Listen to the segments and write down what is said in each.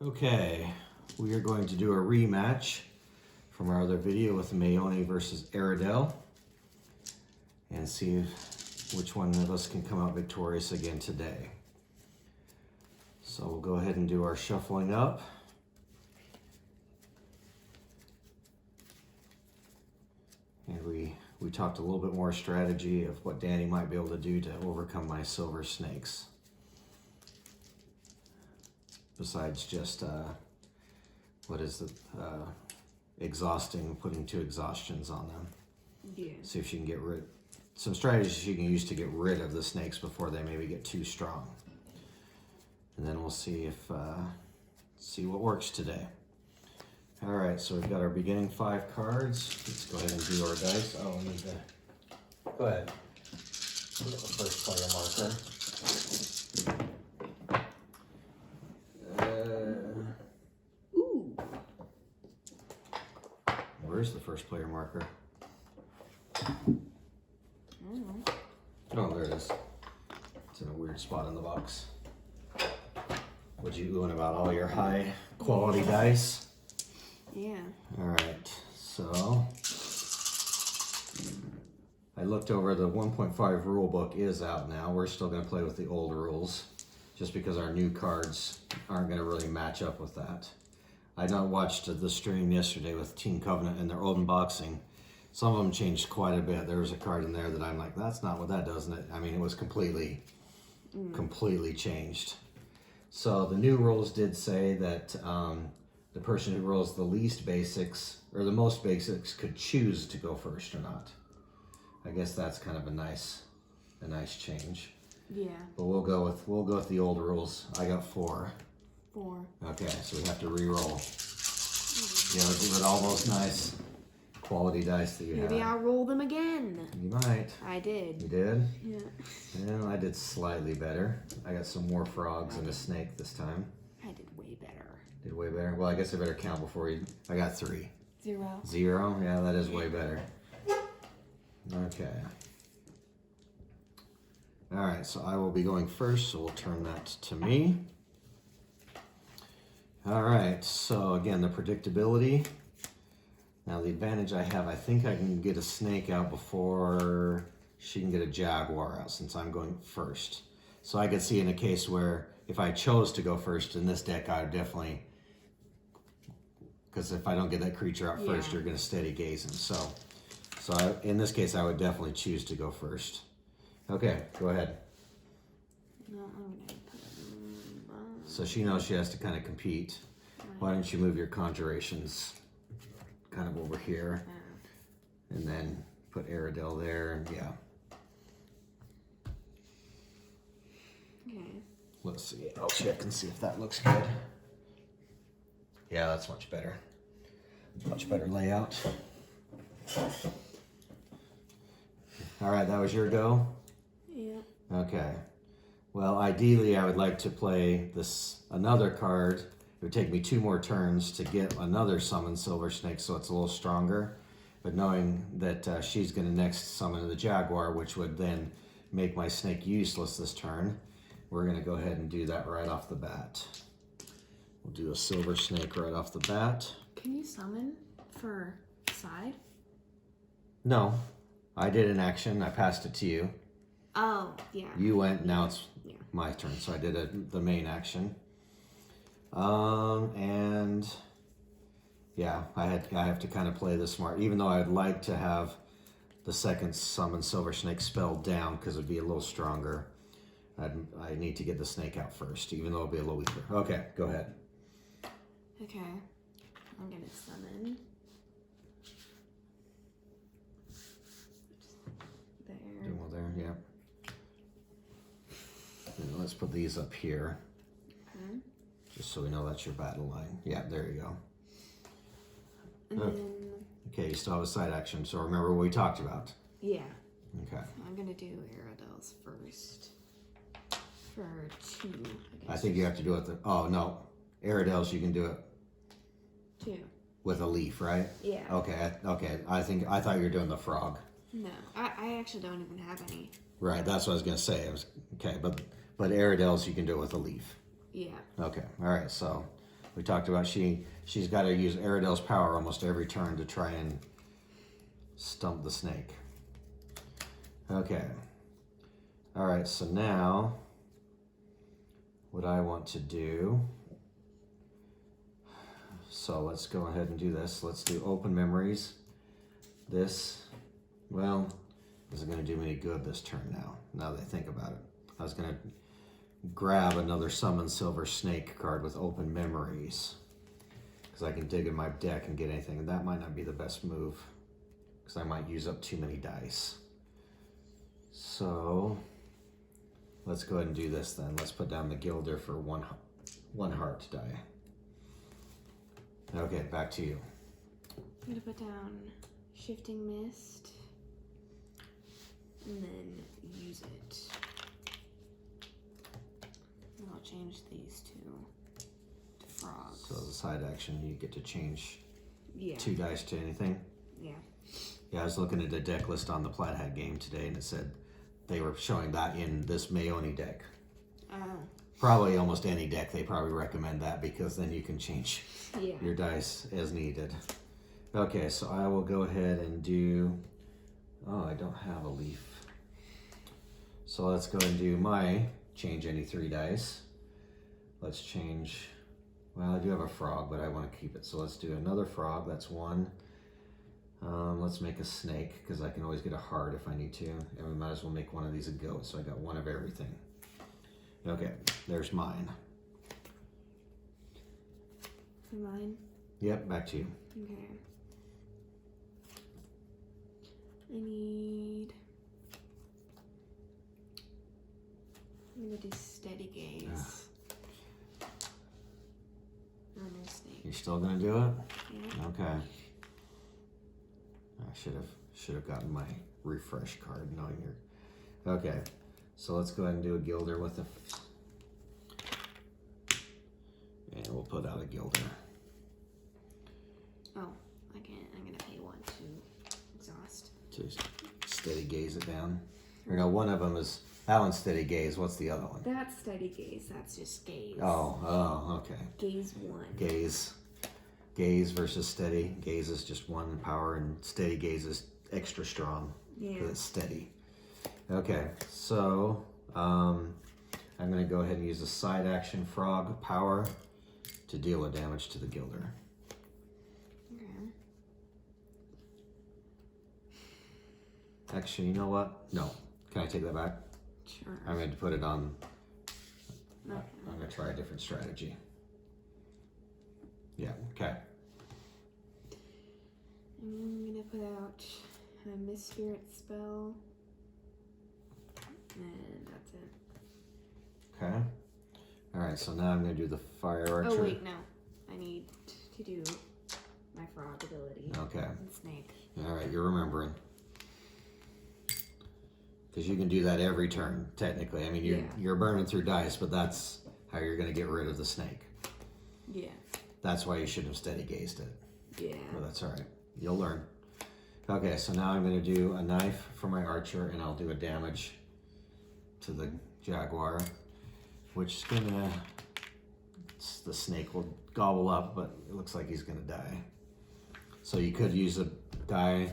Okay, we are going to do a rematch from our other video with Maeoni versus Aradel and see which one of us can come out victorious again today. So we'll go ahead and do our shuffling up. And we talked a little bit more strategy of what Danny might be able to do to overcome my silver snakes. Besides just, exhausting, putting 2 exhaustions on them. Yeah. See if she can get rid, some strategies she can use to get rid of the snakes before they maybe get too strong. And then we'll see see what works today. All right, so we've got our beginning 5 cards. Let's go ahead and do our dice. Oh, I need to, go ahead. Look at the first player marker. Ooh. Where's the first player marker? Oh, there it is. It's in a weird spot in the box. What you doing about all your high quality dice? Yeah. All right, so I looked over the 1.5 rule book is out now. We're still going to play with the old rules just because our new cards aren't going to really match up with that. I watched the stream yesterday with Team Covenant and their old unboxing. Some of them changed quite a bit. There was a card in there that I'm like, that's not what that does. And I mean, it was completely changed. So the new rules did say that the person who rolls the least basics or the most basics could choose to go first or not. I guess that's kind of a nice change. Yeah. But we'll go with the old rules. I got 4. 4. Okay, so we have to re-roll. Yeah, give it all those nice quality dice that you have. Maybe I'll roll them again. You might. I did. You did? Yeah. Yeah, I did slightly better. I got some more frogs and a snake this time. I did way better. Did way better? Well, I guess I better count before you... I got 3. 0. 0? Yeah, that is way better. Okay. All right, so I will be going first, so we'll turn that to me. All right, so again, the predictability. Now the advantage I have, I think I can get a snake out before she can get a jaguar out since I'm going first. So I could see in a case where if I chose to go first in this deck, I would definitely, because if I don't get that creature out first, you're going to steady gaze him. So in this case, I would definitely choose to go first. Okay, go ahead. No, I'm gonna put So she knows she has to kind of compete. Why don't you move your conjurations kind of over here, and then put Aradel there, and yeah. Okay. Let's see. I'll check and see if that looks good. Yeah, that's much better. Much better layout. All right, that was your go? Yeah. Okay. Well, ideally, I would like to play another card. It would take me 2 more turns to get another summon Silver Snake, so it's a little stronger. But knowing that she's going to next summon the Jaguar, which would then make my snake useless this turn, we're going to go ahead and do that right off the bat. We'll do a Silver Snake right off the bat. Can you summon for side? No. I did an action. I passed it to you. Oh, yeah. You went. Now it's my turn. So I did the main action. And yeah, I have to kind of play this smart. Even though I'd like to have the second summon Silver Snake spelled down because it'd be a little stronger. I need to get the snake out first, even though it'll be a little weaker. Okay, go ahead. Okay. I'm gonna summon. There. Do one there, yeah. And let's put these up here. Okay. Just so we know that's your battle line. Yeah, there you go. And then... Okay, you still have a side action, so remember what we talked about. Yeah. Okay. So I'm gonna do Aradel's first. For 2, I guess. I think you have to do it oh, no. Aradel's, you can do it 2. with a leaf, right? Yeah. Okay, okay. I thought you were doing the frog. No, I actually don't even have any. Right, that's what I was going to say. Okay, but Aradel's, you can do it with a leaf. Yeah. Okay, all right, so We talked about she's got to use Aradel's power almost every turn to try and stump the snake. Okay. All right, so now what I want to do, so let's go ahead and do this. Let's do open memories. This, well, isn't going to do me any good this turn now that I think about it. I was going to grab another Summon Silver Snake card with open memories because I can dig in my deck and get anything, and that might not be the best move because I might use up too many dice. So let's go ahead and do this then. Let's put down the Gilder for one heart die. Okay, back to you. I'm gonna put down Shifting Mist and then use it. And I'll change these two to frogs. So as a side action, you get to change Yeah. 2 dice to anything. Yeah. Yeah, I was looking at a deck list on the Plaid Hat game today, and it said they were showing that in this Maeoni deck. Probably almost any deck, they probably recommend that because then you can change your dice as needed. Okay, so I will go ahead and do... Oh, I don't have a leaf. So let's go and do my change any 3 dice. Let's change... Well, I do have a frog, but I want to keep it. So let's do another frog. That's 1. Let's make a snake, because I can always get a heart if I need to. And we might as well make one of these a goat, so I got 1 of everything. Okay, there's mine. Mine? Yep, back to you. Okay. I need... I'm gonna do Steady Gaze. Oh, no snake. You're still gonna do it? Yeah. Okay. I should have gotten my refresh card knowing you're... Okay, so let's go ahead and do a Gilder with a... And we'll put out a Gilder. Oh, I can't. I'm gonna pay 1 to exhaust. Just steady gaze it down. Or no, one of them is... That one's steady gaze. What's the other one? That's Steady Gaze. That's just Gaze. Oh, okay. Gaze 1. Gaze versus steady. Gaze is just 1 power, and steady gaze is extra strong. Yeah. Because it's steady. Okay, so I'm going to go ahead and use a side action frog power to deal a damage to the Gilder. Okay. Actually, you know what? No. Can I take that back? Sure. I'm going to put it on... Okay. I'm going to try a different strategy. Yeah, okay. I'm gonna put out a Mist Spirit spell. And that's it. Okay. Alright, so now I'm going to do the Fire Archer. Oh, wait, no. I need to do my frog ability. Okay. And snake. Alright, you're remembering. Because you can do that every turn, technically. I mean, you're burning through dice, but that's how you're going to get rid of the snake. Yeah. That's why you shouldn't have steady gazed it. Yeah. Well, that's all right. You'll learn. Okay, so now I'm going to do a knife for my archer, and I'll do a damage to the jaguar, which is going to... The snake will gobble up, but it looks like he's going to die. So you could use a die...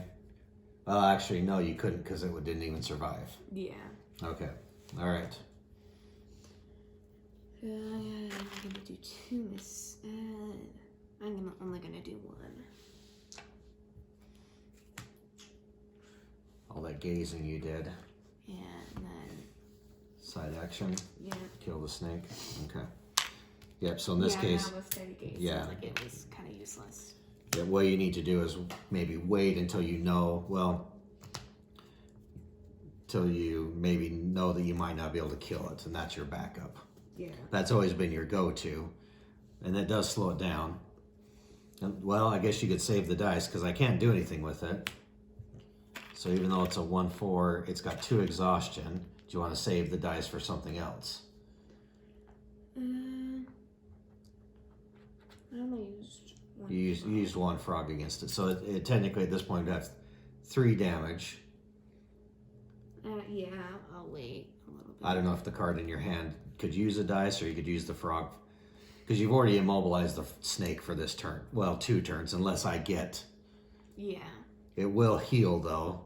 actually, no, you couldn't because it didn't even survive. Yeah. Okay. All right. I'm gonna do 2 miss. I'm only gonna do 1. All that gazing you did. Yeah, and then... Side action. Yeah. Kill the snake. Okay. Yep, so in this case... now with Steady Gaze, yeah. like it was kind of useless. Yeah, what you need to do is maybe wait until you know, till you maybe know that you might not be able to kill it, and that's your backup. Yeah. That's always been your go-to, and that does slow it down. And, well, I guess you could save the dice, because I can't do anything with it. So even though it's a 1/4, it's got 2 exhaustion. Do you want to save the dice for something else? I only used 1. You used 1 frog against it, so it technically at this point would have 3 damage. Yeah, I'll wait a little bit. I don't know if the card in your hand could use a dice, or you could use the frog Because you've already immobilized the snake for this turn. Well, 2 turns, unless I get. Yeah. It will heal though.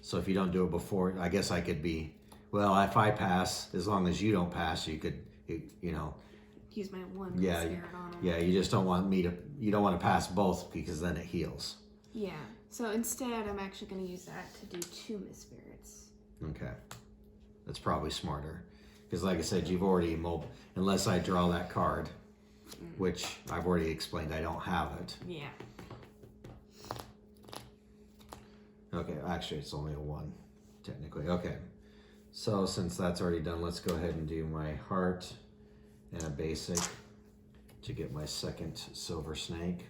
So if you don't do it before, I guess I could be. Well, if I pass, as long as you don't pass, you could, you know. Use my 1 Yeah, spirit on him. yeah. You just don't want me to. You don't want to pass both because then it heals. Yeah. So instead, I'm actually going to use that to do 2 Miss Spirits. Okay, that's probably smarter. Because like I said, you've already immobile. Unless I draw that card, which I've already explained, I don't have it. Yeah. Okay, actually, it's only a 1, technically. Okay, so since that's already done, let's go ahead and do my heart and a basic to get my 2nd silver snake,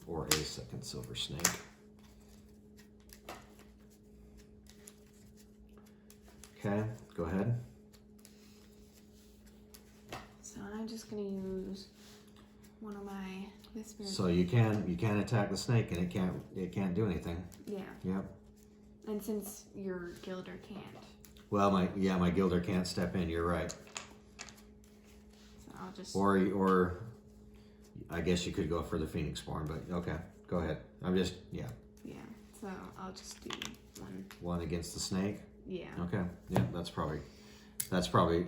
or a 2nd silver snake. Okay, go ahead. So I'm just gonna use one of my whispers. So you can attack the snake and it can't do anything. Yeah. Yep. And since your Gilder can't. Well, my Gilder can't step in. You're right. So I'll just. Or I guess you could go for the Phoenixborn, but okay, go ahead. Yeah. Yeah. So I'll just do 1. 1 against the snake. Yeah. Okay. Yeah, that's probably. I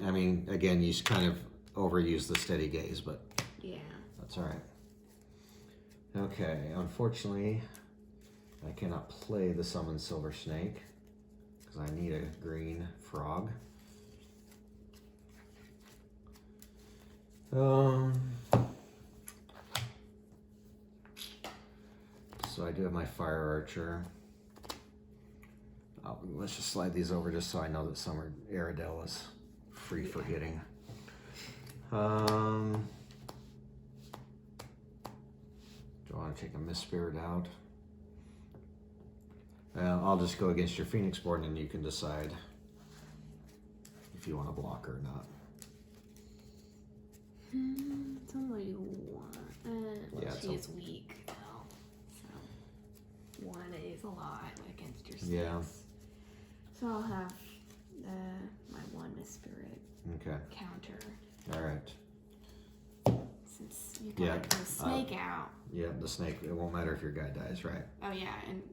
mean, again, you kind of overuse the steady gaze, but Yeah. that's all right. Okay. Unfortunately, I cannot play the summon silver snake because I need a green frog. So I do have my fire archer. Let's just slide these over just so I know that Aradel is free for hitting. Do I want to take a Misspirit out? I'll just go against your Phoenixborn and you can decide if you want to block or not. It's only 1. Yeah, she is weak though. So 1 is a lot against your 6. Yeah. So I'll have my 1 Miss Spirit Okay. counter. All right. Since you got the snake out. Yeah, the snake. It won't matter if your guy dies, right? Oh yeah, and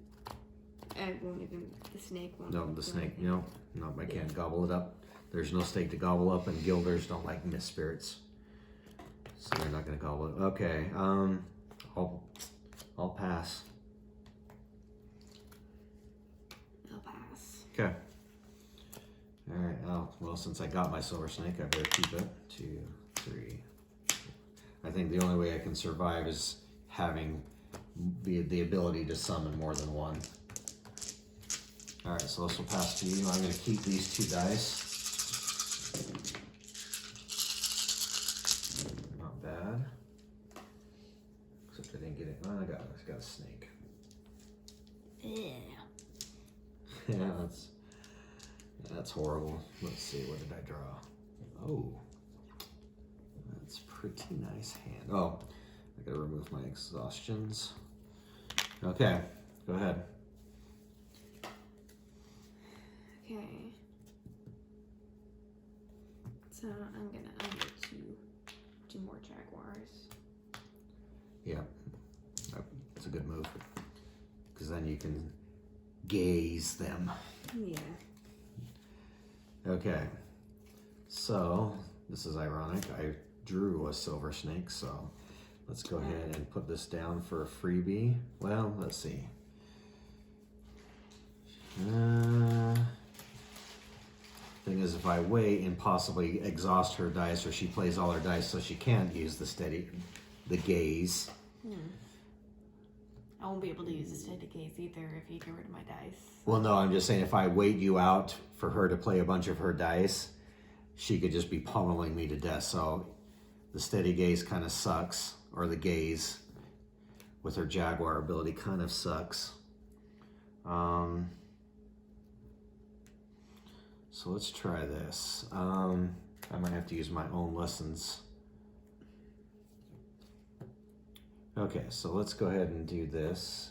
it won't even. The snake won't. No, the do snake. anything. No, I can't gobble it up. There's no snake to gobble up, and Gilders don't like Misspirits, so they're not gonna gobble it. Okay. I'll pass. I'll pass. Okay. All right. Oh, well, since I got my silver snake, I better keep it. 2, 3. I think the only way I can survive is having the ability to summon more than 1. All right, so this will pass to you. I'm going to keep these 2 dice. Not bad. Except I didn't get it. Oh, I got a snake. Yeah. Yeah, that's horrible. Let's see, what did I draw? Oh, that's pretty nice hand. Oh, I gotta remove my exhaustions. Okay, go ahead. Okay. So I'm gonna do more jaguars. Yeah, that's a good move. Because then you can gaze them. Yeah. Okay, so this is ironic. I drew a silver snake, so let's go ahead and put this down for a freebie. Well, let's see. Thing is, if I wait and possibly exhaust her dice, or she plays all her dice so she can't use the gaze. I won't be able to use the steady gaze either if you get rid of my dice. Well, no, I'm just saying if I wait you out for her to play a bunch of her dice, she could just be pummeling me to death. So the steady gaze kind of sucks, or the gaze with her jaguar ability kind of sucks. So let's try this. I might have to use my own lessons. Okay, so let's go ahead and do this.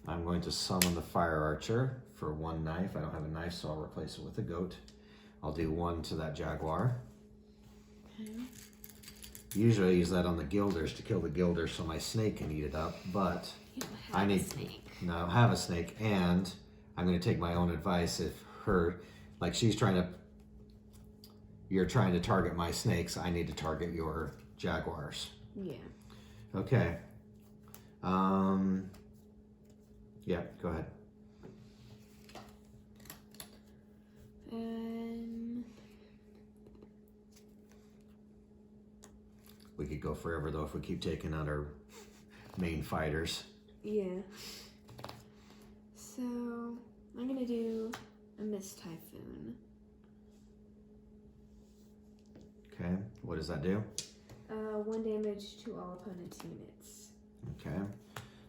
I'm going to summon the fire archer for 1 knife. I don't have a knife, so I'll replace it with a goat. I'll do 1 to that jaguar. Okay. Usually I use that on the guilders to kill the guilders so my snake can eat it up, but You don't have I need a snake. no, I don't have a snake, and I'm going to take my own advice. If like you're trying to target my snakes, I need to target your jaguars. Yeah. Okay. Yeah, go ahead. We could go forever though if we keep taking out our main fighters. Yeah. So I'm gonna do a Mist Typhoon. Okay, what does that do? 1 damage to all opponent's units. Okay,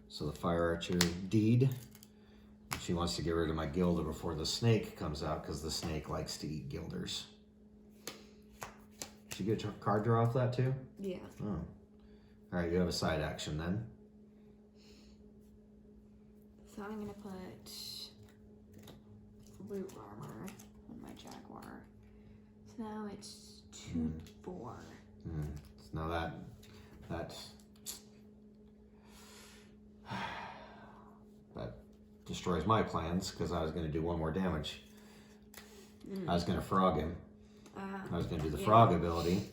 so the fire archer Deed. She wants to get rid of my gilder before the snake comes out because the snake likes to eat gilders. Did you get a card draw off that too? Yeah. Oh. Alright, you have a side action then. So I'm gonna put root armor on my jaguar. So now it's 2/4. So now that destroys my plans because I was going to do 1 more damage. I was going to frog him. I was going to do the frog ability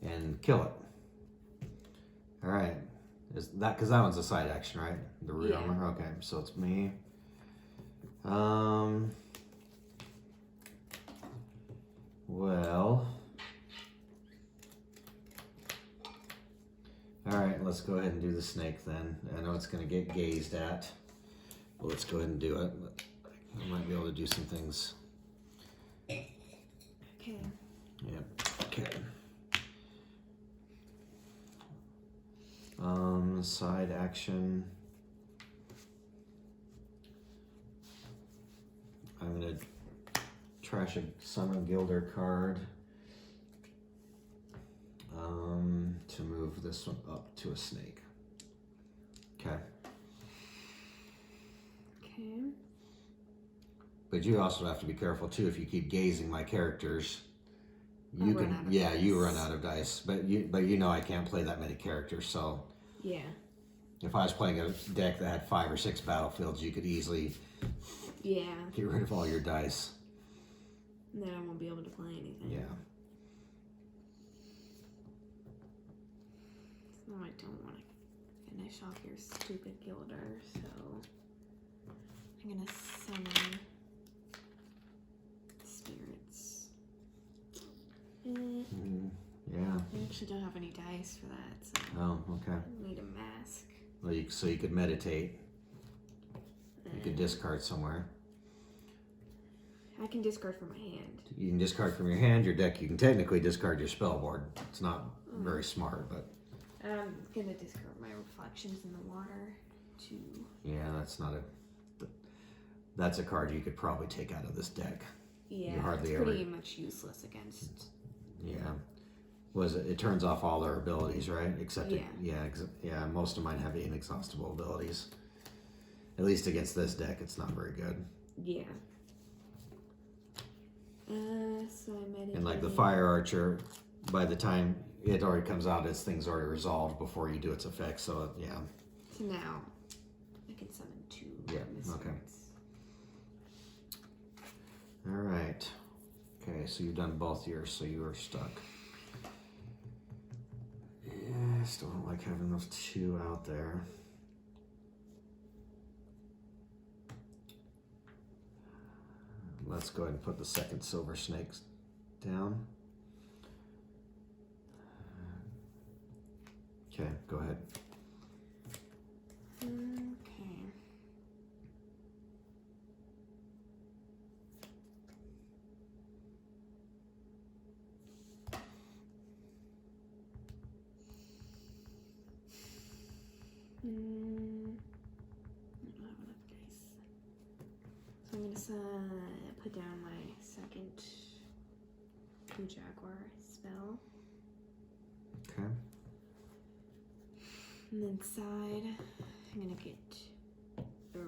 and kill it. All right, is that because that one's a side action, right? The root armor. Okay, so it's me. Well. All right, let's go ahead and do the snake then. I know it's going to get gazed at, but let's go ahead and do it. I might be able to do some things. Okay. Yep. Okay. Side action. I'm gonna trash a Summon Gilder card. To move this one up to a snake. Okay. Okay. But you also have to be careful too. If you keep gazing my characters, you I'll can run out of yeah, you dice. run out of dice. But you know I can't play that many characters. So Yeah. if I was playing a deck that had 5 or 6 battlefields, you could easily Yeah. get rid of all your dice. And then I won't be able to play anything. Yeah. No, I don't want to finish off your stupid gilder, so I'm gonna summon spirits. Yeah. I actually don't have any dice for that, so Oh, okay. I need a mask. Well, so you could meditate. You could discard somewhere. I can discard from my hand. You can discard from your hand, your deck. You can technically discard your spell board. It's not very smart, but I'm gonna discard my reflections in the water to. yeah, that's a card you could probably take out of this deck. Yeah, You hardly it's ever- pretty much useless against. Yeah. Was it? It turns off all their abilities, right? Except Yeah. yeah. Most of mine have inexhaustible abilities. At least against this deck, it's not very good. Yeah. So I made it. And like the fire archer, by the time it already comes out, its thing's already resolved before you do its effect. So yeah. So now I can summon 2. Yeah, Mist okay. spirits. All right. Okay, so you've done both yours, so you are stuck. Yeah, I still don't like having those 2 out there. Let's go ahead and put the second silver snakes down. Okay, go ahead. Okay. I don't have enough dice. So I'm gonna put down my second 2 jaguar spell. Okay. And then side, I'm gonna get. No, I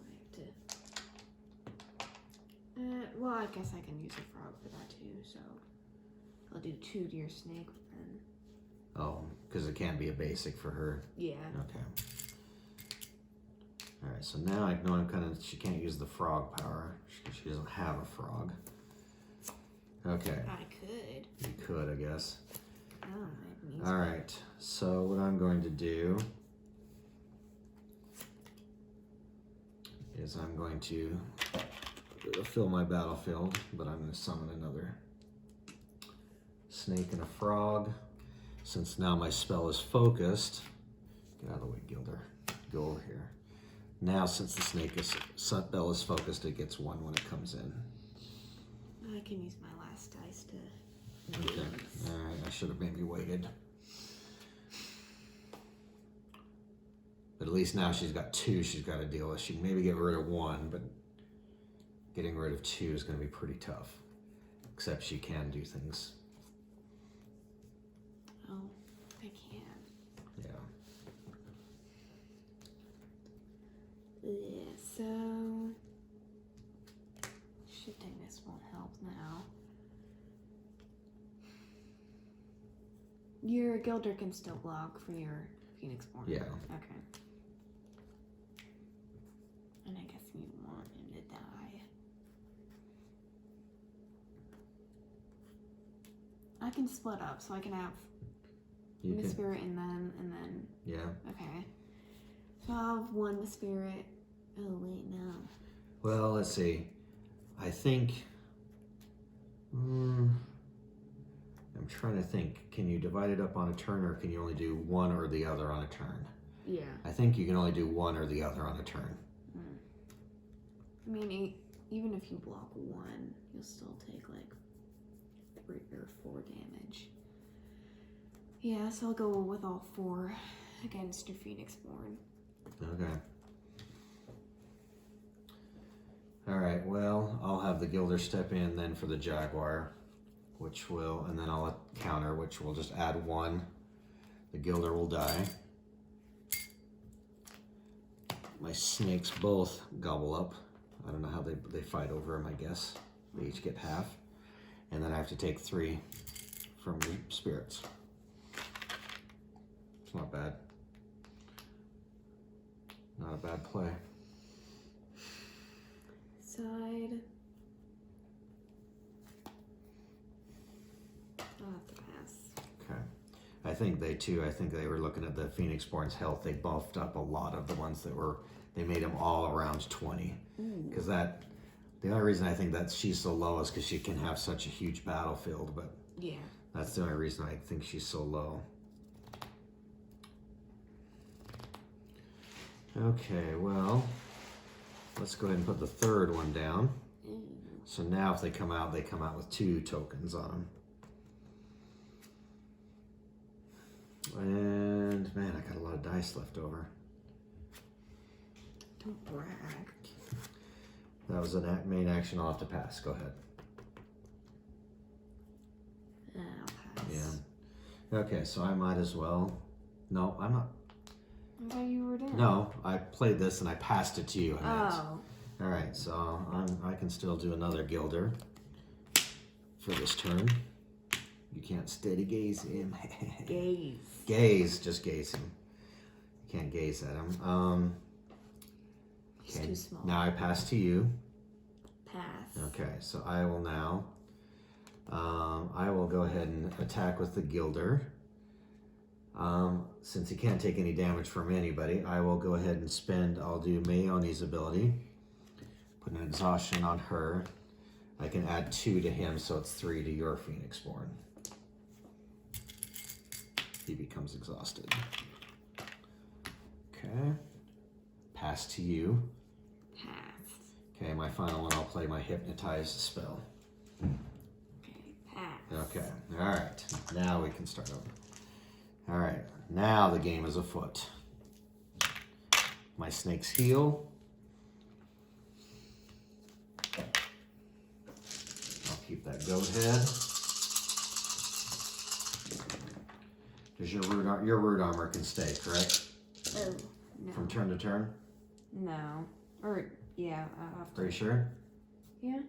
have to. Well, I guess I can use a frog for that too. So I'll do 2 to your snake then. Oh, because it can't be a basic for her. Yeah. Okay. Alright, so now I know she can't use the frog power. She doesn't have a frog. Okay. I could. You could, I guess. Oh, Alright, so what I'm going to do is I'm going to fill my battlefield, but I'm going to summon another snake and a frog. Since now my spell is focused, get out of the way, Gilder. Go over here. Now, since the spell is focused, it gets 1 when it comes in. I can use my last dice to. Okay. Alright, I should have maybe waited. But at least now she's got 2 she's got to deal with. She can maybe get rid of 1, but getting rid of 2 is going to be pretty tough. Except she can do things. Oh, I can. Yeah. Yeah, so shifting this won't help now. Your Gilder can still block for your Phoenix Born. Yeah. Okay. And I guess you want him to die. I can split up, so I can have Miss Spirit and then. Yeah. Okay. So I'll have 1 Miss Spirit. Oh wait, no. Well, let's see. I think. I'm trying to think. Can you divide it up on a turn, or can you only do 1 or the other on a turn? Yeah. I think you can only do 1 or the other on a turn. I mean, even if you block 1, you'll still take like 3 or 4 damage. Yeah, so I'll go with all 4 against your Phoenix Born. Okay. Alright, well, I'll have the Gilder step in then for the Jaguar, which will, and then I'll counter, which will just add 1. The Gilder will die. My snakes both gobble up. I don't know how they fight over them, I guess. They each get half. And then I have to take 3 from the spirits. It's not bad. Not a bad play. Side. I'll have to pass. Okay. I think they were looking at the Phoenix Born's health. They buffed up a lot of the ones they made them all around 20. Because the only reason I think that she's so low is because she can have such a huge battlefield, but yeah, that's the only reason I think she's so low. Okay, well, let's go ahead and put the 3rd one down. So now if they come out with 2 tokens on them. And man, I got a lot of dice left over. Don't brag. That was a main action. I'll have to pass. Go ahead. I'll pass. Yeah. Okay, so I might as well. No, I'm not. I thought you were down. No, I played this and I passed it to you. Oh. All right, so I can still do another Gilder for this turn. You can't steady gaze him. Gaze. Gaze, just gaze him. You can't gaze at him. He's too small. Now I pass to you. Pass. Okay, so I will now. I will go ahead and attack with the Gilder. Since he can't take any damage from anybody, I will go ahead and spend. I'll do Maeoni's ability. Put an exhaustion on her. I can add 2 to him, so it's 3 to your Phoenix Born. He becomes exhausted. Okay. Pass to you. Pass. Okay, my final one, I'll play my Hypnotize spell. Okay, pass. Okay, alright. Now we can start over. Alright, now the game is afoot. My snakes heal. I'll keep that goat head. Does your root armor can stay, correct? Oh, no. From turn to turn? No. Or, yeah, I'll have to. Are you sure? Yeah?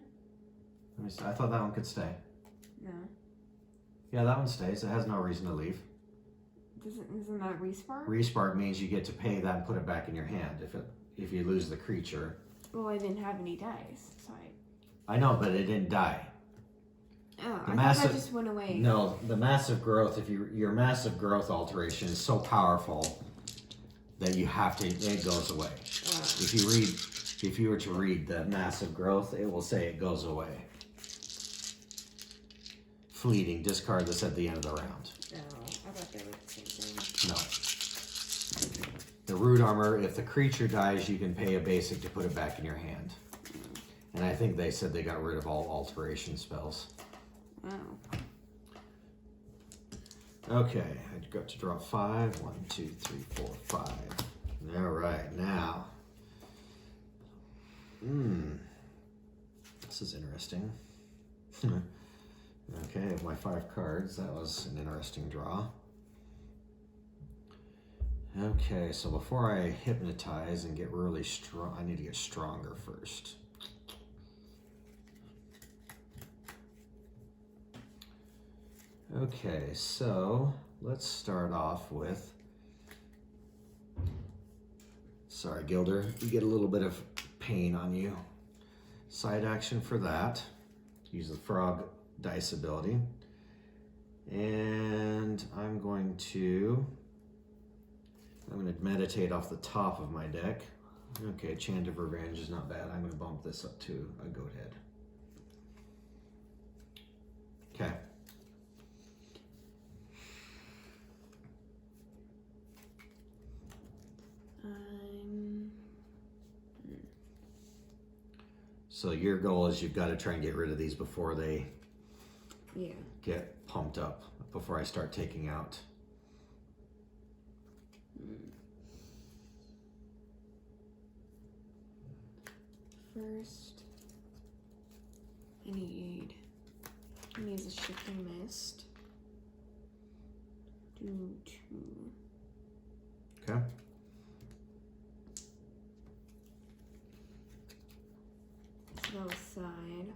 Let me see. I thought that one could stay. No. Yeah, that one stays. It has no reason to leave. Isn't that respark? Respark means you get to pay that and put it back in your hand if you lose the creature. Well, I didn't have any dice, so I know, but it didn't die. Oh, The I massive, thought that just went away. No, the massive growth. Your massive growth alteration is so powerful that you have to. It goes away. If you were to read the massive growth, it will say it goes away. Fleeting. Discard this at the end of the round. No, I thought they were the same thing. No. The root armor. If the creature dies, you can pay a basic to put it back in your hand. And I think they said they got rid of all alteration spells. Oh. Okay, I got to draw 5. 1, 2, 3, 4, 5. All right, now. This is interesting. Okay, my 5 cards. That was an interesting draw. Okay, so before I hypnotize and get really strong, I need to get stronger first. Okay, so let's start off with, sorry Gilder, you get a little bit of pain on you. Side action for that, use the frog dice ability. And I'm going to meditate off the top of my deck. Okay, Chant of Revenge is not bad. I'm going to bump this up to a goat head. Okay. So your goal is you've got to try and get rid of these before they get pumped up, before I start taking out. First, I need a shifting mist. Do 2. Okay. Spell aside.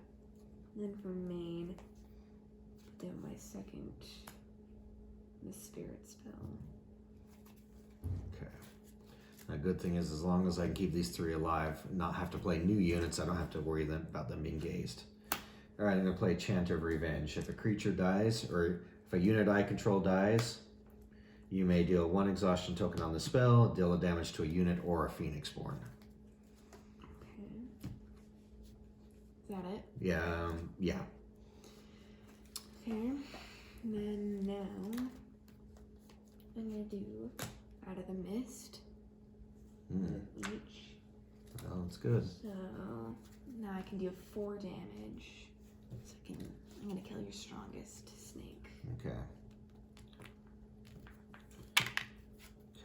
Then for main, put down my second spirit spell. Okay. A good thing is, as long as I can keep these 3 alive, not have to play new units, I don't have to worry about them being gazed. All right, I'm going to play Chant of Revenge. If a creature dies, or if a unit I control dies, you may deal 1 exhaustion token on the spell, deal a damage to a unit or a Phoenix Born. Okay. Is that it? Yeah, yeah. Okay. And then now, I'm going to do Out of the Mist. Each. Oh, that's good. So now I can do 4 damage. So I'm gonna kill your strongest snake. Okay.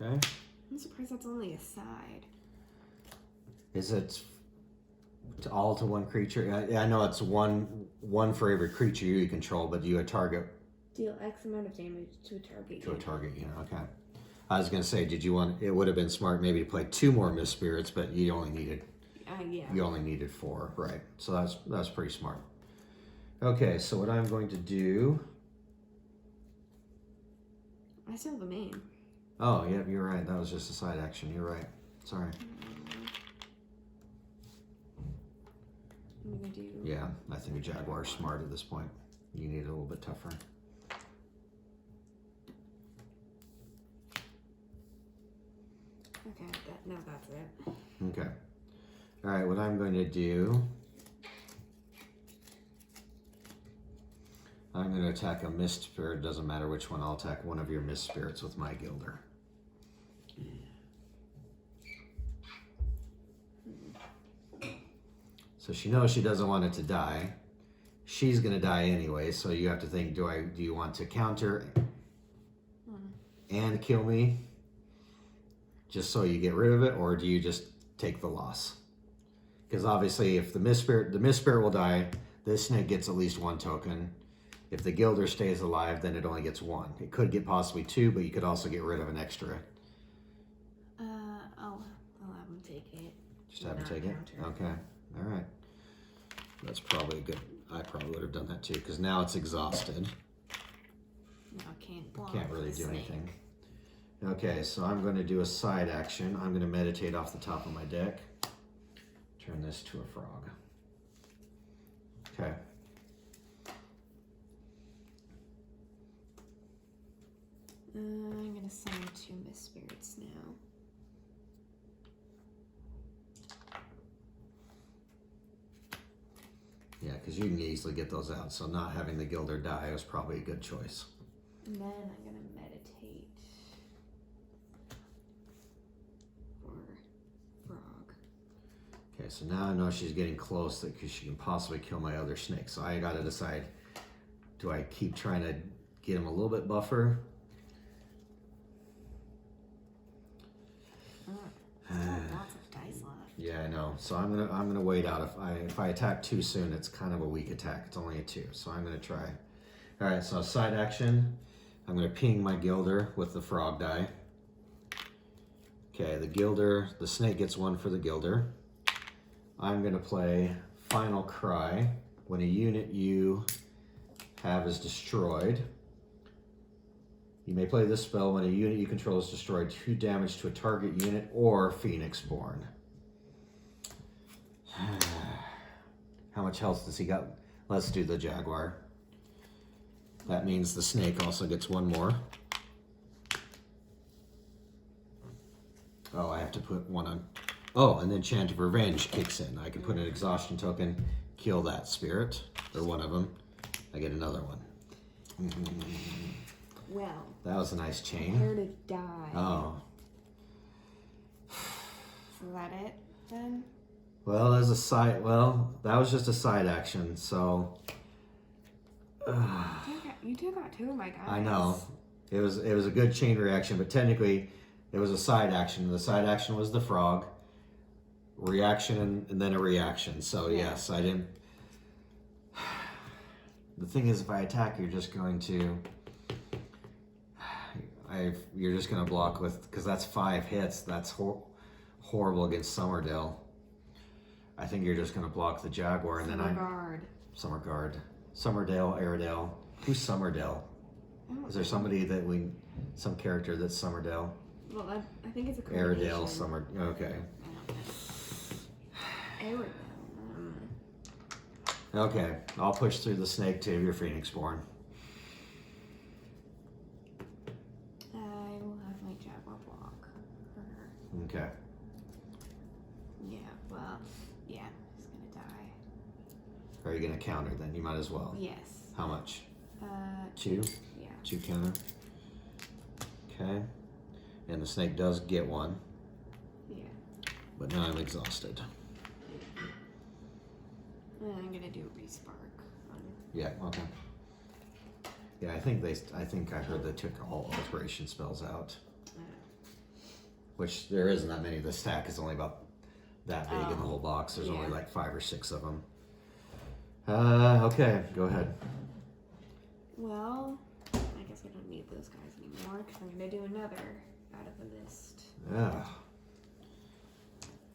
Okay. I'm surprised that's only a side. Is it all to 1 creature? I know it's one for every creature you control, but you target. Deal X amount of damage to a target. To a target, okay. I was gonna say, did you want? It would have been smart maybe to play 2 more Mist Spirits, but you only needed. Yeah. You only needed 4, right? So that's pretty smart. Okay, so what I'm going to do. I still have a main. Oh, yeah, you're right. That was just a side action. You're right. Sorry. I'm gonna do. Yeah, I think a Jaguar's smart at this point. You need it a little bit tougher. Okay, now that's it. Okay. All right, what I'm going to do, I'm going to attack a Mist Spirit. Doesn't matter which one. I'll attack one of your Mist Spirits with my Gilder. So she knows she doesn't want it to die. She's going to die anyway, so you have to think, do you want to counter and kill me just so you get rid of it, or do you just take the loss? Because obviously if the Mist Spirit will die, this snake gets at least 1 token. If the Gilder stays alive, then it only gets 1. It could get possibly 2, but you could also get rid of an extra. I'll have him take it. Just have him take it? Okay. All right. That's probably good. I probably would have done that too, because now it's exhausted. No, can't block. Can't really the do snake. anything. Okay, so I'm going to do a side action. I'm going to meditate off the top of my deck. Turn this to a frog. Okay. I'm gonna summon 2 Mist Spirits now. Yeah, because you can easily get those out, so not having the Gilder die was probably a good choice. And then I'm gonna meditate for frog. Okay, so now I know she's getting close because she can possibly kill my other snake. So I got to decide, do I keep trying to get him a little bit buffer? Still have lots of dice left. Yeah, I know. So I'm gonna wait out. If I attack too soon, it's kind of a weak attack. It's only a 2, so I'm gonna try. All right, so side action. I'm gonna ping my Gilder with the frog die. Okay, the Gilder, the snake gets 1 for the Gilder. I'm gonna play Final Cry. When a unit you have is destroyed, you may play this spell when a unit you control is destroyed. 2 damage to a target unit or Phoenixborn. How much health does he got? Let's do the Jaguar. That means the snake also gets 1 more. Oh, I have to put 1 on. Oh, and then Chant of Revenge kicks in. I can put an exhaustion token, kill that spirit, or 1 of them. I get another one. Well, That was a nice chain. prepare to die. Oh. So is that it then? Well, as a side, that was just a side action, so. You took out 2 of my guys. I know. It was a good chain reaction, but technically it was a side action. The side action was the frog. Reaction and then a reaction. So Yeah. yes, I didn't. The thing is, if I attack, you're just going to. You're just going to block with, because that's 5 hits. That's horrible against Summerdale. I think you're just going to block the Jaguar, and then Summergard, Summerdale, Aradel. Who's Summerdale? Is there somebody some character that's Summerdale? Well, I think it's a Aradel, okay. Aradel. Okay, I'll push through the snake to your Phoenixborn. I will have my Jaguar block for her. Okay. Yeah, well, yeah, he's gonna die. Are you going to counter then? You might as well. Yes. How much? 2. 2? Yeah. 2 counter. Okay. And the snake does get 1. Yeah. But now I'm exhausted. And I'm gonna do a respark. Yeah, okay. Yeah, I think I heard they took all alteration spells out. Which there isn't that many. The stack is only about that big in the whole box. There's only like 5 or 6 of them. Okay, go ahead. Well, I guess I don't need those guys anymore because I'm gonna do another out of the mist. Yeah.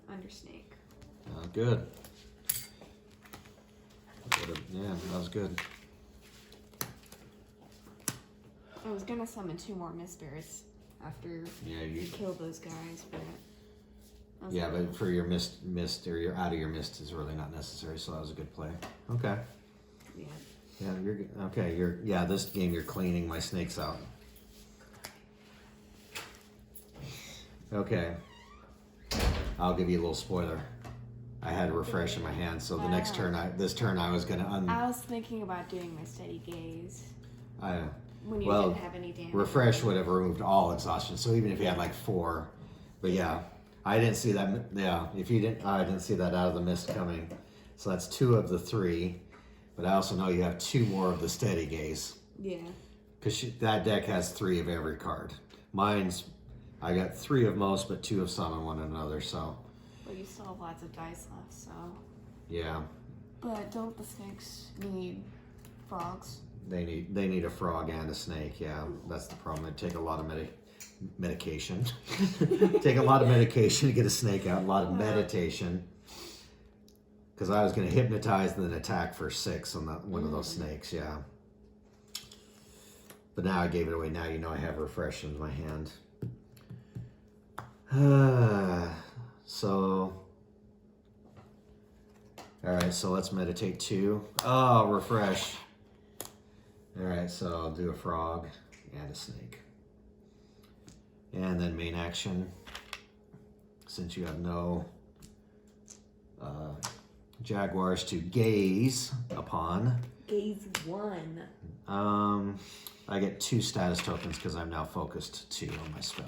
Under snake. Good. Yeah, that was good. I was gonna summon 2 more mist spirits after you kill those guys, but yeah, but for your mist or your out of your mist is really not necessary. So that was a good play. Okay. yeah. Yeah, you're good. Okay. This game you're cleaning my snakes out. Okay. I'll give you a little spoiler. I had a refresh in my hand, so the next turn, this turn I was gonna I was thinking about doing my steady gaze when you well, didn't have any damage. refresh would have removed all exhaustion. So even if you had like 4, but yeah, I didn't see that. Yeah, if you didn't, I didn't see that out of the mist coming. So that's 2 of the 3, but I also know you have 2 more of the steady gaze. Yeah. Because that deck has 3 of every card. Mine's, I got 3 of most, but 2 of some and 1 of another. So. But you still have lots of dice left, so. Yeah. But don't the snakes need frogs? They need a frog and a snake. Yeah, that's the problem. It'd take a lot of medication. Take a lot of medication to get a snake out. A lot of meditation. Because I was going to hypnotize and then attack for 6 on one of those snakes. Yeah. But now I gave it away. Now you know I have refresh in my hand. So, all right, so let's meditate 2. Oh, refresh. All right, so I'll do a frog and a snake. And then main action, since you have no jaguars to gaze upon. Gaze 1. I get 2 status tokens because I'm now focused 2 on my spell.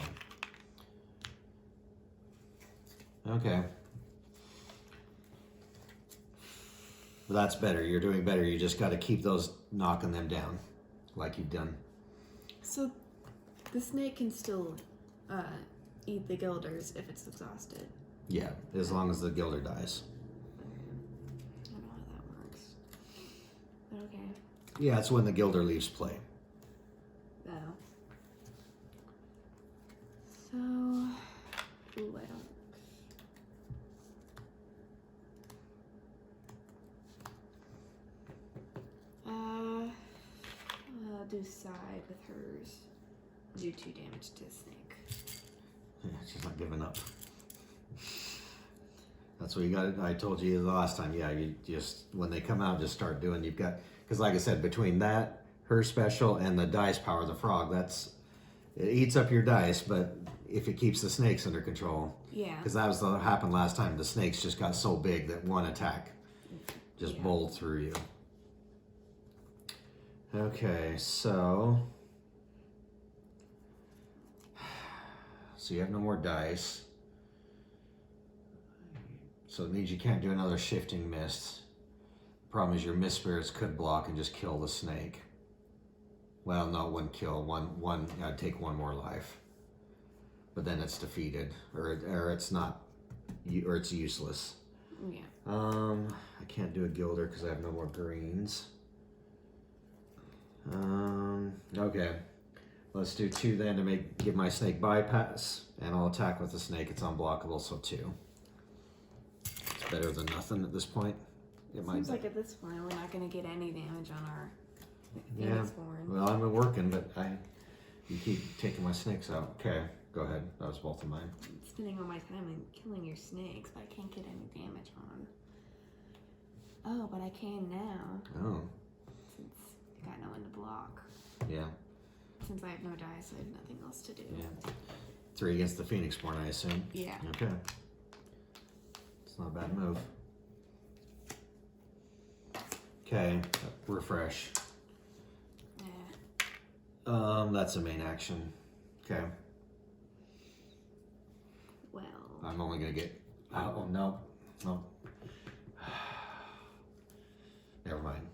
Okay. Well, that's better. You're doing better. You just got to keep those knocking them down like you've done. So the snake can still eat the guilders if it's exhausted. Yeah, as long as the gilder dies. I don't know how that works. But okay. Yeah, it's when the gilder leaves play. Oh. So, ooh, I don't. I'll do side with hers. Do 2 damage to the snake. Yeah, she's not giving up. That's what you got. I told you the last time. Yeah, you just when they come out, just start doing. You've got because, like I said, between that, her special, and the dice power, the frog. It eats up your dice, but if it keeps the snakes under control. Yeah. Because that was what happened last time. The snakes just got so big that one attack just bowled through you. Okay, so you have no more dice. So it means you can't do another shifting mist. Problem is your mist spirits could block and just kill the snake. Well, no, it wouldn't kill. One I'd take 1 more life. But then it's defeated. Or it's not, or it's useless. Yeah. I can't do a gilder because I have no more greens. Okay. Let's do 2 then to give my snake bypass. And I'll attack with the snake. It's unblockable, so 2. It's better than nothing at this point. It Seems like at this point we're not going to get any damage on our Yeah. Phoenix Born. Well, I've been working, but you keep taking my snakes out. Okay, go ahead. That was both of mine. I'm spending all my time in killing your snakes, but I can't get any damage on. Oh, but I can now. Oh. Since I got no one to block. Yeah. Since I have no dice, I have nothing else to do. Yeah. 3 against the Phoenix Born, I assume. Yeah. Okay. It's not a bad move. Okay, refresh. Yeah. That's a main action. Okay. Well. I'm only gonna get. Oh no. Never mind.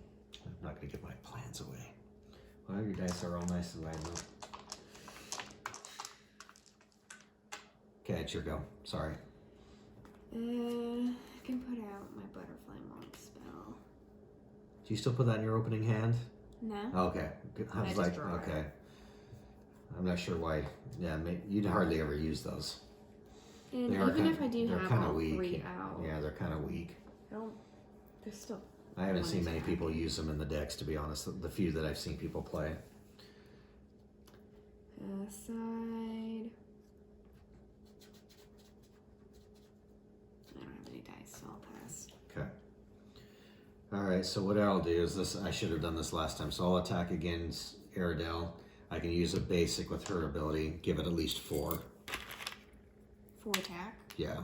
I'm not gonna give my plans away. Well, your dice are all nice and random. Okay, it's your go. Sorry. I can put out my butterfly monk spell. Do you still put that in your opening hand? No. Okay. I was like, okay. I'm not sure why. Yeah, you'd hardly ever use those. And even if I do have all weak. 3 out. Yeah, they're kind of weak. They're still. I haven't seen many people use them in the decks, to be honest. The few that I've seen people play. Side. I don't have any dice, so I'll pass. Okay. All right, so what I'll do is this. I should have done this last time. So I'll attack against Aradel. I can use a basic with her ability. Give it at least 4. 4 attack? Yeah.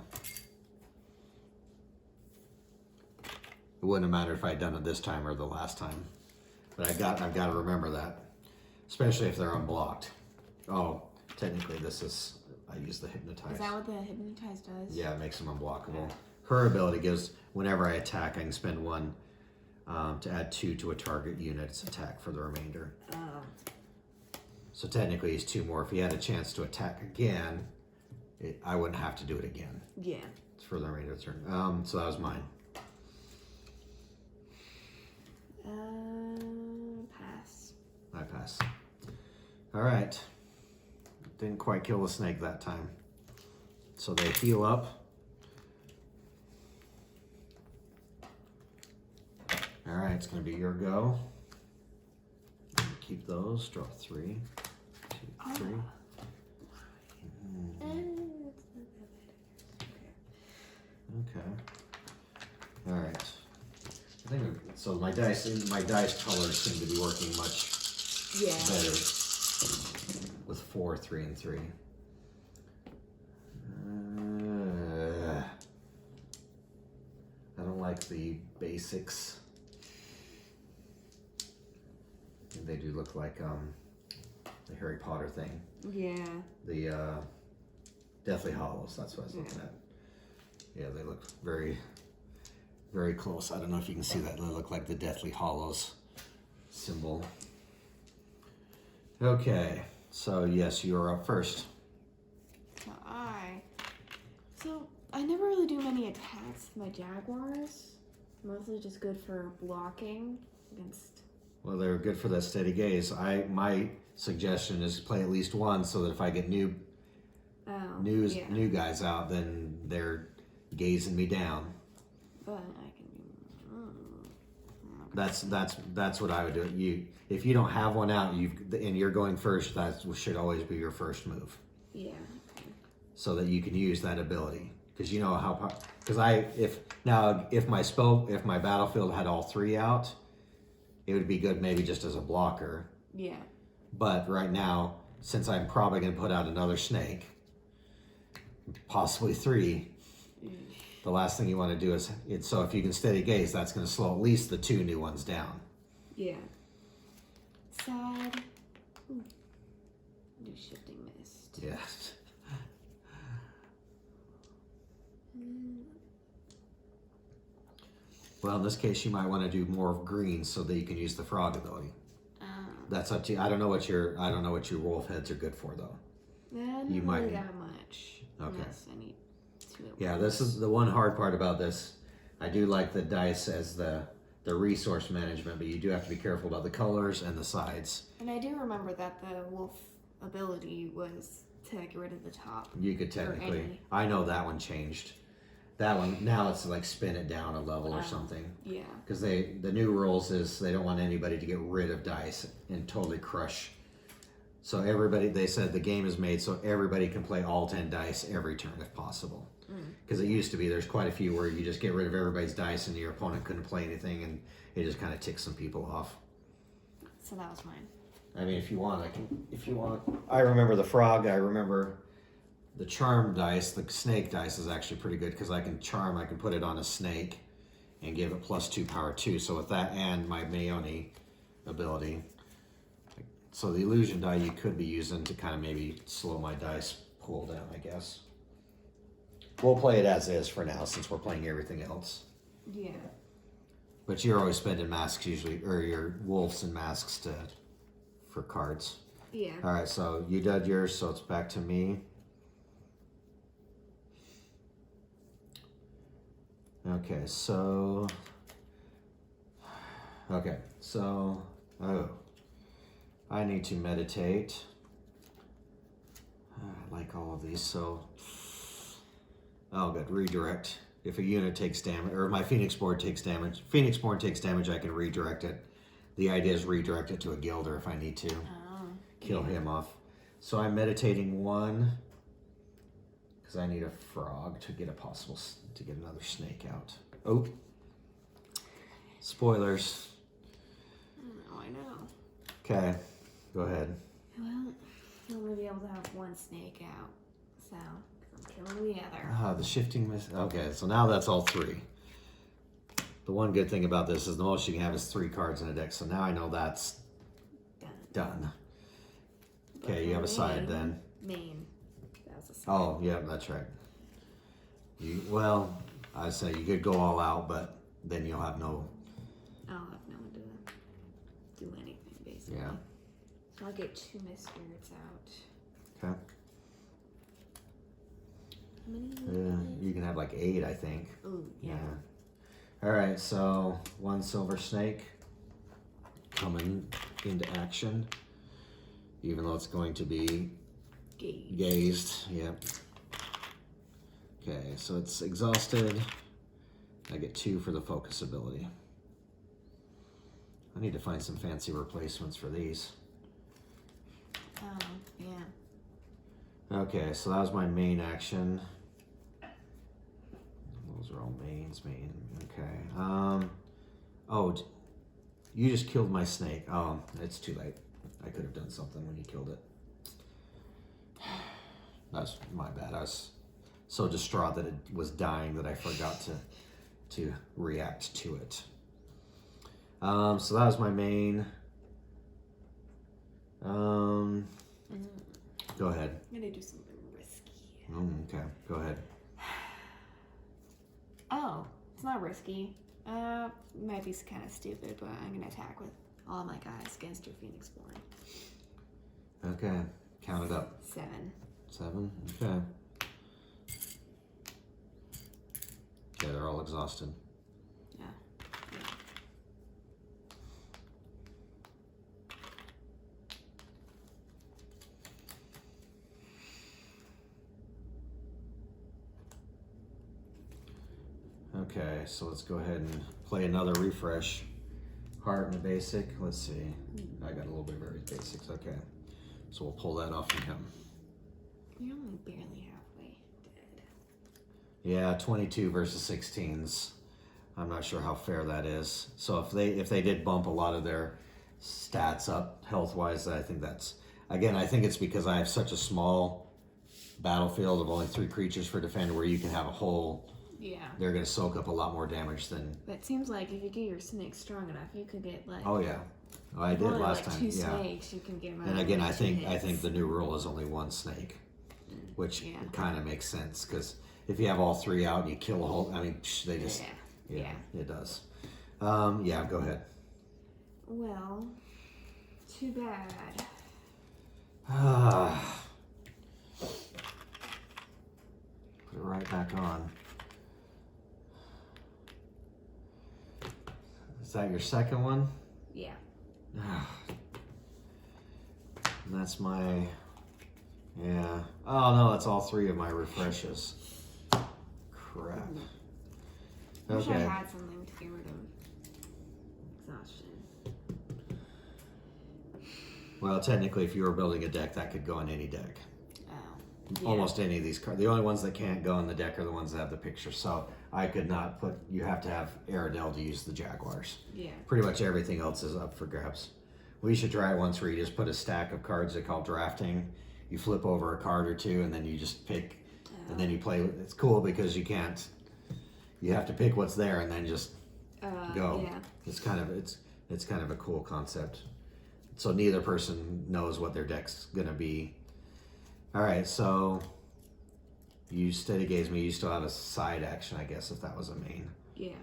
It wouldn't have mattered if I'd done it this time or the last time. But I've got to remember that. Especially if they're unblocked. Oh, technically I use the hypnotize. Is that what the hypnotize does? Yeah, it makes them unblockable. Her ability gives, whenever I attack, I can spend 1 to add 2 to a target unit's attack for the remainder. Oh. So technically he's 2 more. If he had a chance to attack again, I wouldn't have to do it again. Yeah. It's for the remainder of the turn. So that was mine. Pass. I pass. All right. Didn't quite kill the snake that time. So they heal up. All right, it's going to be your go. keep those. Draw 3, 2, 3. Okay. All right. I think so. My dice colors seem to be working much better with 4, 3, and 3. I don't like the basics. They do look like the Harry Potter thing. Yeah. The Deathly Hollows. That's what I was looking at. Yeah, they look very, very close. I don't know if you can see that. They look like the Deathly Hollows symbol. Okay, so yes, you're up first. So I never really do many attacks with my Jaguars. Mostly just good for blocking against. Well, they're good for that steady gaze. My suggestion is play at least one, so that if I get new guys out, then they're gazing me down. But I can. That's what I would do. If you don't have one out, and you're going first, that should always be your first move. Yeah. So that you can use that ability, because you know how. Because if my battlefield had all 3 out, it would be good maybe just as a blocker. Yeah. But right now, since I'm probably going to put out another snake, possibly 3, the last thing you want to do is so if you can steady gaze, that's going to slow at least the 2 new ones down. Yeah. Sad. Do shifting mist. Yes. Well, in this case, you might want to do more of green so that you can use the frog ability. That's up to you. I don't know what your wolf heads are good for though. You might really that much. Okay. Unless I need 2 at Yeah, once. this is the one hard part about this. I do like the dice as the resource management, but you do have to be careful about the colors and the sides. And I do remember that the wolf ability was to get rid of the top. You could technically. I know that one changed. That one now it's like spin it down a level or something. Yeah. Because the new rules is they don't want anybody to get rid of dice and totally crush. So they said the game is made so everybody can play all 10 dice every turn if possible. Because it used to be there's quite a few where you just get rid of everybody's dice and your opponent couldn't play anything, and it just kind of ticks some people off. So that was mine. I mean, if you want, I remember the frog. I remember the charm dice. The snake dice is actually pretty good because I can put it on a snake and give it +2 power 2. So with that and my Maeoni ability. So the illusion die you could be using to kind of maybe slow my dice pool down, I guess. We'll play it as is for now since we're playing everything else. Yeah. But you're always spending masks usually, or your wolves and masks for cards. Yeah. All right, so you did yours, so it's back to me. Okay, so I need to meditate. I like all of these, so good. Redirect. If a unit takes damage, or if my Phoenix Born takes damage, I can redirect it. The idea is redirect it to a Gilder if I need to. Kill him off. So I'm meditating 1 because I need a frog to get another snake out. Oh, spoilers. Oh, I know. Okay, go ahead. Well, I'll only be able to have 1 snake out, so I'm killing the other. The shifting mist. Okay, so now that's all 3. The one good thing about this is the most you can have is 3 cards in a deck. So now I know that's done. Okay, you have a side then. Main. That was a side. Oh, yeah, that's right. I say you could go all out, but then you'll have no. I'll have no one to do anything, basically. Yeah. So I'll get 2 Mist Spirits out. Okay. How many? You can have like 8, I think. Ooh, yeah. All right, so 1 silver snake coming into action, even though it's going to be gazed. Yep. Okay, so it's exhausted. I get 2 for the focus ability. I need to find some fancy replacements for these. Yeah. Okay, so that was my main action. Those are all mains, main. Okay. Oh, you just killed my snake. Oh, it's too late. I could have done something when you killed it. That's my bad. I was so distraught that it was dying that I forgot to react to it. So that was my main. Go ahead. I'm gonna do something risky. Okay, go ahead. Oh, it's not risky. Might be kind of stupid, but I'm gonna attack with all my guys against your Phoenix Born. Okay, count it up. 7. 7. Okay. Okay, they're all exhausted. Yeah. Okay, so let's go ahead and play another refresh. Heart and a basic. Let's see. I got a little bit of every basics. Okay. So we'll pull that off from him. You're only barely halfway dead. Yeah, 22 versus 16s. I'm not sure how fair that is. So if they did bump a lot of their stats up health-wise, I think that's... Again, I think it's because I have such a small battlefield of only 3 creatures for defender where you can have a whole... Yeah. They're going to soak up a lot more damage than... But it seems like if you get your snake strong enough, you could get like... Oh, yeah. Oh, I did only last like time. 2 Yeah. snakes, you can get them And out again, with I 2 think hits. the new rule is only 1 snake, which Yeah. kind of makes sense because if you have all 3 out and you kill a whole... I mean, they just... Yeah. It does. Yeah, go ahead. Well, too bad. Put it right back on. Is that your second one? Yeah. And that's my... Yeah. Oh, no, that's all 3 of my refreshes. Crap. I wish I Okay. had something to get rid of exhaustion. Well, technically, if you were building a deck, that could go on any deck. Oh. Yeah. Almost any of these cards. The only ones that can't go on the deck are the ones that have the picture. So I could not put... You have to have Aradel to use the Jaguars. Yeah. Pretty much everything else is up for grabs. We should try it once where you just put a stack of cards they call drafting. You flip over a card or 2 and then you just pick... And then you play... It's cool because you can't... You have to pick what's there and then just go. Yeah. It's kind of a cool concept. So neither person knows what their deck's gonna be. All right, so you steady gaze me. You still have a side action, I guess, if that was a main. Yeah.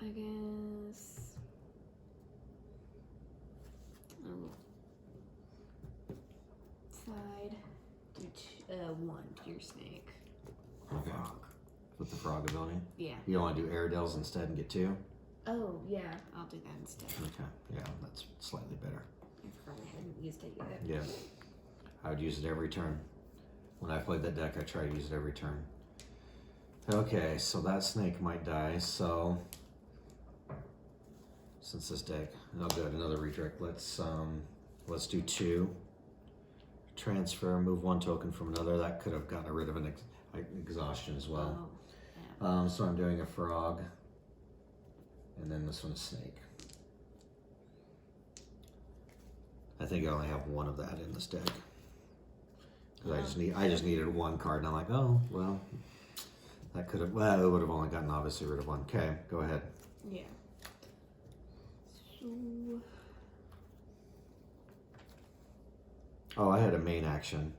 I guess. Side. Do 1 to your snake. Okay. Frog. With the frog ability. Yeah. You don't want to do Aradels instead and get 2? Oh, yeah. I'll do that instead. Okay. Yeah, that's slightly better. I forgot I hadn't used it yet. Yeah. I would use it every turn. When I played that deck, I try to use it every turn. Okay, so that snake might die, so... Since this deck... Oh, good, another redirect. Let's do 2. Transfer, move 1 token from another. That could have gotten rid of an exhaustion as well. Oh, yeah. So I'm doing a frog. And then this one's snake. I think I only have 1 of that in this deck. Because I just needed 1 card, and I'm like, oh, well, that could have, well, it would have only gotten obviously rid of 1. Okay, go ahead. Yeah. So... Oh, I had a main action.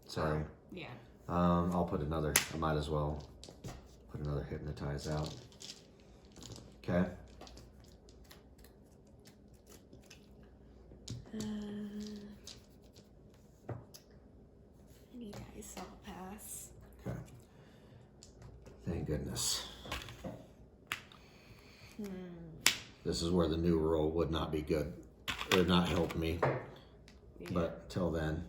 Sorry. Yeah. I'll put another, I might as well put another hypnotize out. Okay. Any dice, I'll pass. Okay. Thank goodness. This is where the new rule would not be good, or not help me. Yeah. But till then,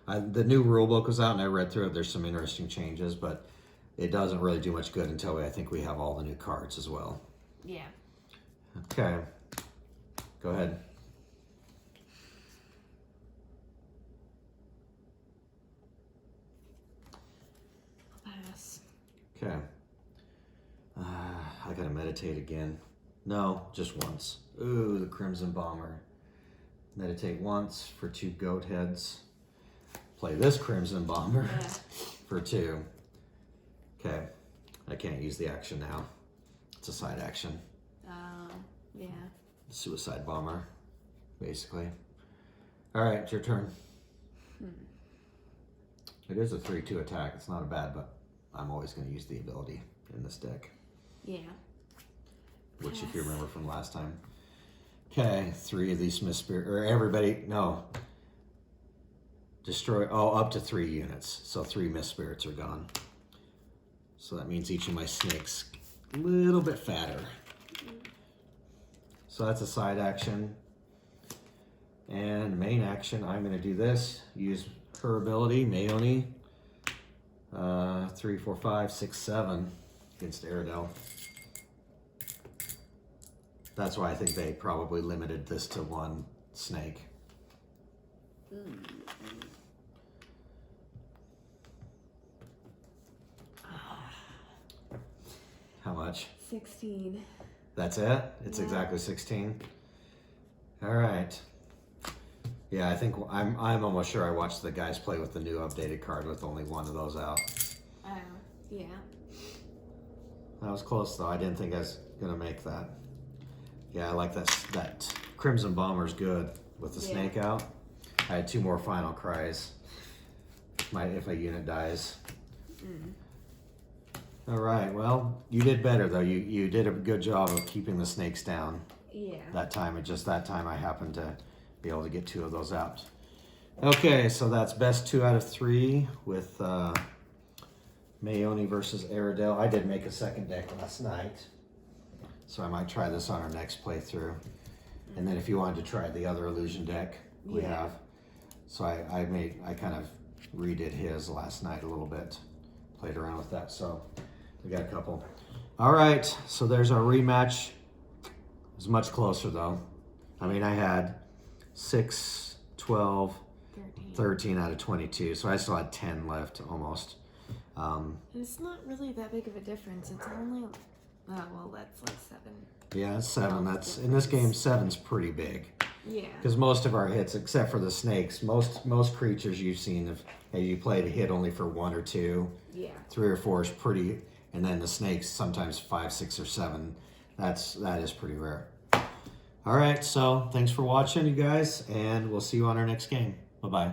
the new rule book was out and I read through it. There's some interesting changes, but it doesn't really do much good until I think we have all the new cards as well. Yeah. Okay, go ahead. Pass. Okay. I gotta meditate again. No, just once. Ooh, the Crimson Bomber. Meditate once for 2 goat heads. Play this Crimson Bomber for 2. Okay. I can't use the action now. It's a side action. Yeah. Suicide Bomber, basically. All right, it's your turn. It is a 3/2 attack. It's not a bad, but I'm always going to use the ability in this deck. Yeah. Which, if you remember from last time. Okay, 3 of these Mist Spirit, or everybody, no. Destroy, up to 3 units. So 3 Mist Spirits are gone. So that means each of my snakes a little bit fatter. So that's a side action. And main action, I'm going to do this. Use her ability, Maeoni. 3, 4, 5, 6, 7 against Aradel. That's why I think they probably limited this to 1 snake. How much? 16. That's it? It's exactly 16? All right. Yeah, I think I'm almost sure I watched the guys play with the new updated card with only 1 of those out. Oh, yeah. That was close though. I didn't think I was gonna make that. Yeah, I like that Crimson Bomber's good with the snake out. I had 2 more final cries. If a unit dies. All right, well, you did better though. You did a good job of keeping the snakes down. Yeah. That time I happened to be able to get 2 of those out. Okay, so that's best 2 out of 3 with Maeoni versus Aradel. I did make a second deck last night, so I might try this on our next playthrough. And then if you wanted to try the other illusion deck we have, so I kind of redid his last night a little bit, played around with that. So we got a couple. All right, so there's our rematch. It was much closer though. I mean, I had 6, 12, 13 out of 22, so I still had 10 left almost. It's not really that big of a difference. It's only, that's like 7. Yeah, it's 7. That's in this game. 7's pretty big. Yeah. Because most of our hits, except for the snakes, most creatures you've seen, if you played a hit only for 1 or 2, 3 or 4 is pretty, and then the snakes sometimes 5, 6, or 7. That is pretty rare. All right, so thanks for watching, you guys, and we'll see you on our next game. Bye-bye.